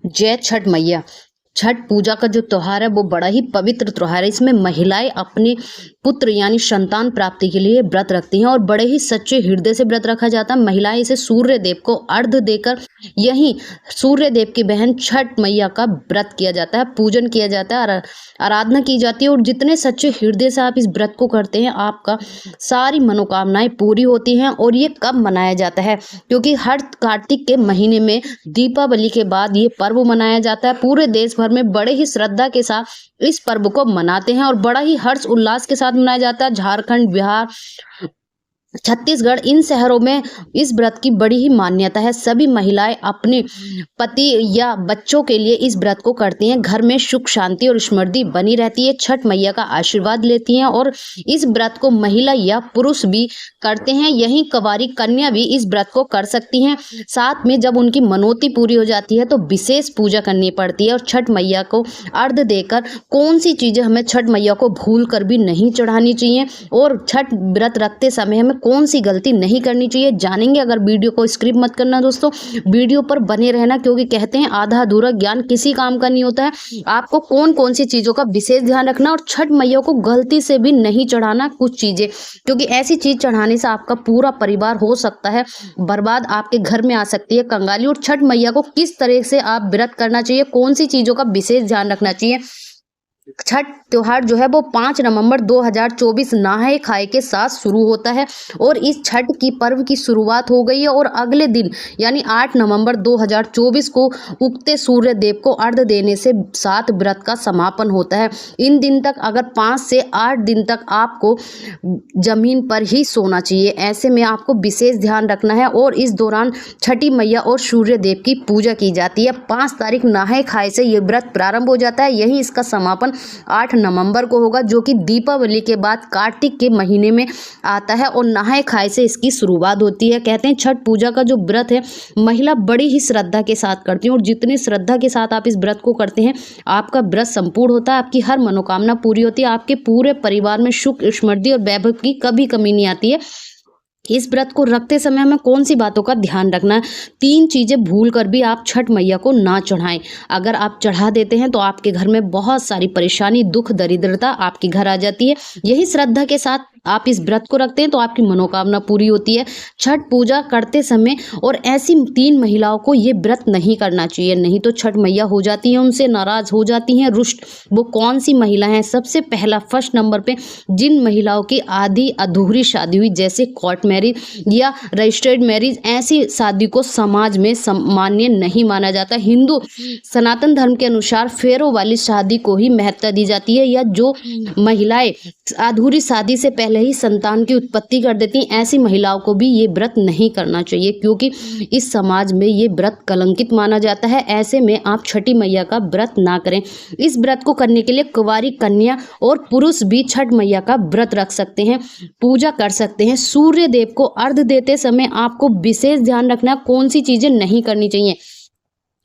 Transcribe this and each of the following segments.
जय छठ मैया। छठ पूजा का जो त्योहार है वो बड़ा ही पवित्र त्योहार है। इसमें महिलाएं अपने पुत्र यानी संतान प्राप्ति के लिए व्रत रखती हैं और बड़े ही सच्चे हृदय से व्रत रखा जाता है। महिलाएं इसे सूर्य देव को अर्घ देकर यही सूर्य देव की बहन छठ मैया का व्रत किया जाता है, पूजन किया जाता है, आराधना की जाती है। और जितने सच्चे हृदय से आप इस व्रत को करते हैं आपका सारी मनोकामनाएं पूरी होती हैं। और ये कब मनाया जाता है? क्योंकि हर कार्तिक के महीने में दीपावली के बाद ये पर्व मनाया जाता है। पूरे देश भर में बड़े ही श्रद्धा के साथ इस पर्व को मनाते हैं और बड़ा ही हर्ष उल्लास के साथ मनाया जाता है। झारखंड, बिहार, छत्तीसगढ़, इन शहरों में इस व्रत की बड़ी ही मान्यता है। सभी महिलाएं अपने पति या बच्चों के लिए इस व्रत को करती हैं। घर में सुख, शांति और समृद्धि बनी रहती है। छठ मैया का आशीर्वाद लेती हैं और इस व्रत को महिला या पुरुष भी करते हैं। यहीं कुंवारी कन्या भी इस व्रत को कर सकती हैं। साथ में जब उनकी मनोती पूरी हो जाती है तो विशेष पूजा करनी पड़ती है। और छठ मैया को अर्घ देकर कौन सी चीजें हमें छठ मैया को भूल कर भी नहीं चढ़ानी चाहिए और छठ व्रत रखते समय हमें कौन सी गलती नहीं करनी चाहिए, जानेंगे। अगर वीडियो को स्किप मत करना दोस्तों, वीडियो पर बने रहना, क्योंकि कहते हैं आधा अधूरा ज्ञान किसी काम का नहीं होता है। आपको कौन कौन सी चीजों का विशेष ध्यान रखना और छठ मैया को गलती से भी नहीं चढ़ाना कुछ चीजें, क्योंकि ऐसी चीज चढ़ाने से आपका पूरा परिवार हो सकता है बर्बाद, आपके घर में आ सकती है कंगाली। और छठ मैया को किस तरह से आप व्रत करना चाहिए, कौन सी चीजों का विशेष ध्यान रखना चाहिए। छठ त्योहार जो है वो 5 नवंबर 2024 नहाए खाए के साथ शुरू होता है और इस छठ की पर्व की शुरुआत हो गई है। और अगले दिन यानी 8 नवंबर 2024 को उगते सूर्य देव को अर्घ देने से सात व्रत का समापन होता है। इन दिन तक अगर 5 से 8 दिन तक आपको जमीन पर ही सोना चाहिए, ऐसे में आपको विशेष ध्यान रखना है। और इस दौरान छठी मैया और सूर्य देव की पूजा की जाती है। 5 तारीख नहाए खाए से ये व्रत प्रारंभ हो जाता है। यही इसका समापन 8 नवंबर को होगा, जो कि दीपावली के बाद कार्तिक के महीने में आता है और नहाए खाए से इसकी शुरुआत होती है। कहते हैं छठ पूजा का जो व्रत है महिला बड़ी ही श्रद्धा के साथ करती है और जितनी श्रद्धा के साथ आप इस व्रत को करते हैं आपका व्रत संपूर्ण होता है, आपकी हर मनोकामना पूरी होती है, आपके पूरे परिवार में सुख, समृद्धि और वैभव की कभी कमी नहीं आती है। इस व्रत को रखते समय हमें कौन सी बातों का ध्यान रखना है? 3 चीजें भूल कर भी आप छठ मैया को ना चढ़ाएं। अगर आप चढ़ा देते हैं तो आपके घर में बहुत सारी परेशानी, दुख, दरिद्रता आपके घर आ जाती है। यही श्रद्धा के साथ आप इस व्रत को रखते हैं तो आपकी मनोकामना पूरी होती है। छठ पूजा करते समय और ऐसी 3 महिलाओं को ये व्रत नहीं करना चाहिए, नहीं तो छठ मैया हो जाती हैं, उनसे नाराज हो जाती हैं, रुष्ट। वो कौन सी महिला हैं? सबसे पहला फर्स्ट नंबर पे जिन महिलाओं की आधी अधूरी शादी हुई, जैसे कोर्ट मैरिज या रजिस्टर्ड मैरिज, ऐसी शादी को समाज में मान्य नहीं माना जाता। हिंदू सनातन धर्म के अनुसार फेरों वाली शादी को ही महत्ता दी जाती है। या जो महिलाएं अधूरी शादी से पहले ही संतान की उत्पत्ति कर देती हैं, ऐसी महिलाओं को भी ये व्रत नहीं करना चाहिए, क्योंकि इस समाज में ये व्रत कलंकित माना जाता है। ऐसे में आप छठी मैया का व्रत ना करें। इस व्रत को करने के लिए कुंवारी कन्या और पुरुष भी छठ मैया का व्रत रख सकते हैं, पूजा कर सकते हैं। सूर्य देव को अर्घ देते समय आपको विशेष ध्यान रखना कौन सी चीजें नहीं करनी चाहिए।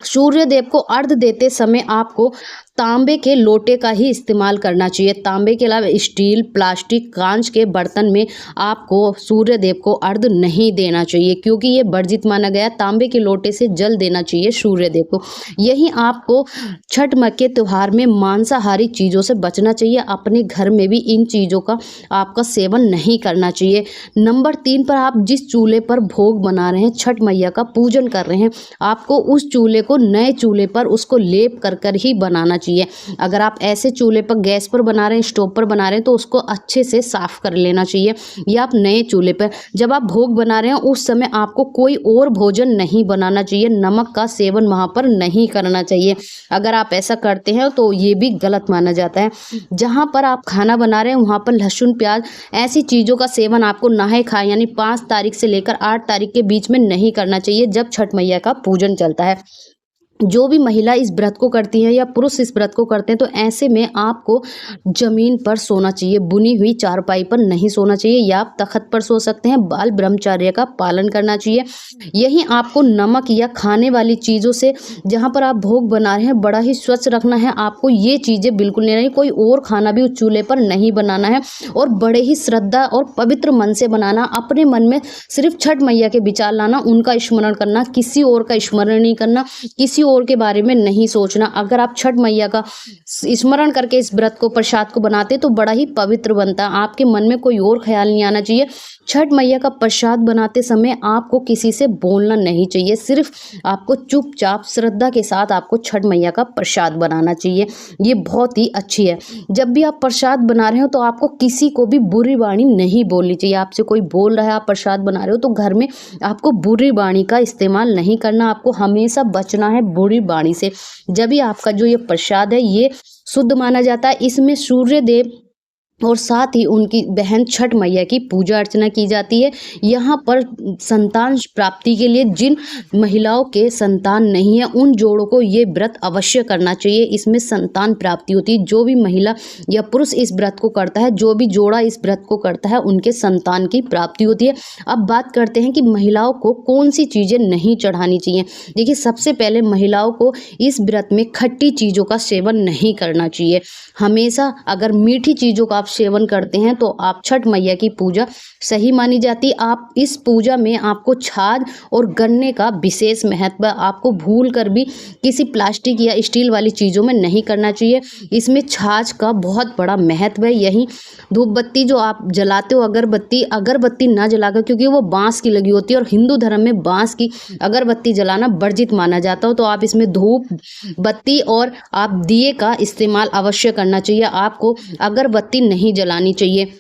सूर्य देव को अर्घ देते समय आपको तांबे के लोटे का ही इस्तेमाल करना चाहिए। तांबे के अलावा स्टील, प्लास्टिक, कांच के बर्तन में आपको सूर्य देव को अर्घ नहीं देना चाहिए, क्योंकि ये वर्जित माना गया। तांबे के लोटे से जल देना चाहिए सूर्य देव को। यही आपको छठ के त्योहार में मांसाहारी चीज़ों से बचना चाहिए। अपने घर में भी इन चीज़ों का आपका सेवन नहीं करना चाहिए। नंबर 3 पर आप जिस चूल्हे पर भोग बना रहे हैं, छठ मैया का पूजन कर रहे हैं, आपको उस चूल्हे को नए चूल्हे पर उसको लेप कर ही बनाना चाहिए। अगर आप ऐसे चूल्हे पर गैस पर बना रहे हैं, स्टोव पर बना रहे हैं, तो उसको अच्छे से साफ कर लेना चाहिए। या आप नए चूल्हे पर जब आप भोग बना रहे हैं उस समय आपको कोई और भोजन नहीं बनाना चाहिए। नमक का सेवन वहां पर नहीं करना चाहिए। अगर आप ऐसा करते हैं तो ये भी गलत माना जाता है। जहां पर आप खाना बना रहे हैं वहां पर लहसुन, प्याज, ऐसी चीजों का सेवन आपको नहाए खाए यानी 5 तारीख से लेकर 8 तारीख के बीच में नहीं करना चाहिए, जब छठ मैया का पूजन चलता है। जो भी महिला इस व्रत को करती है या पुरुष इस व्रत को करते हैं तो ऐसे में आपको जमीन पर सोना चाहिए, बुनी हुई चारपाई पर नहीं सोना चाहिए। या आप तख्त पर सो सकते हैं। बाल ब्रह्मचर्य का पालन करना चाहिए। यही आपको नमक या खाने वाली चीज़ों से, जहाँ पर आप भोग बना रहे हैं, बड़ा ही स्वच्छ रखना है। आपको ये चीज़ें बिल्कुल नहीं, कोई और खाना भी उस चूल्हे पर नहीं बनाना है और बड़े ही श्रद्धा और पवित्र मन से बनाना। अपने मन में सिर्फ छठ मैया के विचार लाना, उनका स्मरण करना, किसी और का स्मरण नहीं करना, किसी और के बारे में नहीं सोचना। अगर आप छठ मैया का स्मरण करके इस व्रत को, प्रसाद को बनाते तो बड़ा ही पवित्र बनता है। आपके मन में कोई और ख्याल नहीं आना चाहिए। छठ मैया का प्रसाद बनाते समय आपको किसी से बोलना नहीं चाहिए, सिर्फ आपको चुपचाप श्रद्धा के साथ आपको छठ मैया का प्रसाद बनाना चाहिए। ये बहुत ही अच्छी है। जब भी आप प्रसाद बना रहे हो तो आपको किसी को भी बुरी वाणी नहीं बोलनी चाहिए। आपसे कोई बोल रहा है, आप प्रसाद बना रहे हो, तो घर में आपको बुरी वाणी का इस्तेमाल नहीं करना। आपको हमेशा बचना है बुरी वाणी से। जब भी आपका जो ये प्रसाद है ये शुद्ध माना जाता है। इसमें सूर्य देव और साथ ही उनकी बहन छठ मैया की पूजा अर्चना की जाती है। यहाँ पर संतान प्राप्ति के लिए जिन महिलाओं के संतान नहीं है उन जोड़ों को ये व्रत अवश्य करना चाहिए। इसमें संतान प्राप्ति होती है। जो भी महिला या पुरुष इस व्रत को करता है, जो भी जोड़ा इस व्रत को करता है, उनके संतान की प्राप्ति होती है। अब बात करते हैं कि महिलाओं को कौन सी चीज़ें नहीं चढ़ानी चाहिए। देखिए, सबसे पहले महिलाओं को इस व्रत में खट्टी चीज़ों का सेवन नहीं करना चाहिए। हमेशा अगर मीठी चीज़ों का आप सेवन करते हैं तो आप छठ मैया की पूजा सही मानी जाती। आप इस पूजा में आपको छाछ और गन्ने का विशेष महत्व, आपको भूल कर भी किसी प्लास्टिक या स्टील वाली चीज़ों में नहीं करना चाहिए। इसमें छाछ का बहुत बड़ा महत्व है। यही धूप बत्ती जो आप जलाते हो, अगरबत्ती ना जलाकर, क्योंकि वो बांस की लगी होती है और हिंदू धर्म में बांस की अगरबत्ती जलाना वर्जित माना जाता हो, तो आप इसमें धूप बत्ती और आप दिए का इस्तेमाल अवश्य करना चाहिए। आपको अगरबत्ती नहीं जलानी चाहिए।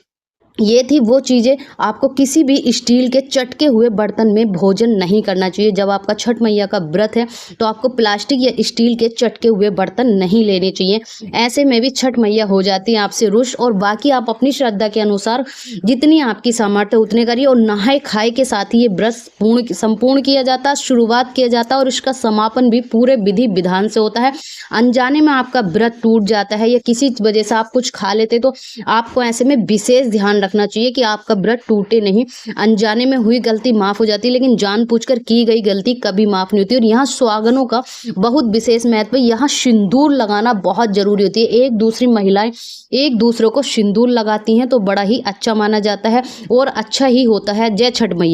ये थी वो चीज़ें। आपको किसी भी स्टील के चटके हुए बर्तन में भोजन नहीं करना चाहिए। जब आपका छठ मैया का व्रत है तो आपको प्लास्टिक या स्टील के चटके हुए बर्तन नहीं लेने चाहिए। ऐसे में भी छठ मैया हो जाती है आपसे रुष्ट। और बाकी आप अपनी श्रद्धा के अनुसार जितनी आपकी सामर्थ्य उतने करिए। और नहाए खाए के साथ ही ये व्रत संपूर्ण किया जाता है, शुरुआत किया जाता है और इसका समापन भी पूरे विधि विधान से होता है। अनजाने में आपका व्रत टूट जाता है या किसी वजह से आप कुछ खा लेते तो आपको ऐसे में विशेष ध्यान रखना चाहिए कि आपका व्रत टूटे नहीं। अनजाने में हुई गलती माफ हो जाती है, लेकिन जानबूझकर की गई गलती कभी माफ नहीं होती। और यहाँ सुहागनों का बहुत विशेष महत्व है। यहाँ सिंदूर लगाना बहुत जरूरी होती है। एक दूसरी महिलाएं एक दूसरे को सिंदूर लगाती हैं तो बड़ा ही अच्छा माना जाता है और अच्छा ही होता है। जय छठ मैया।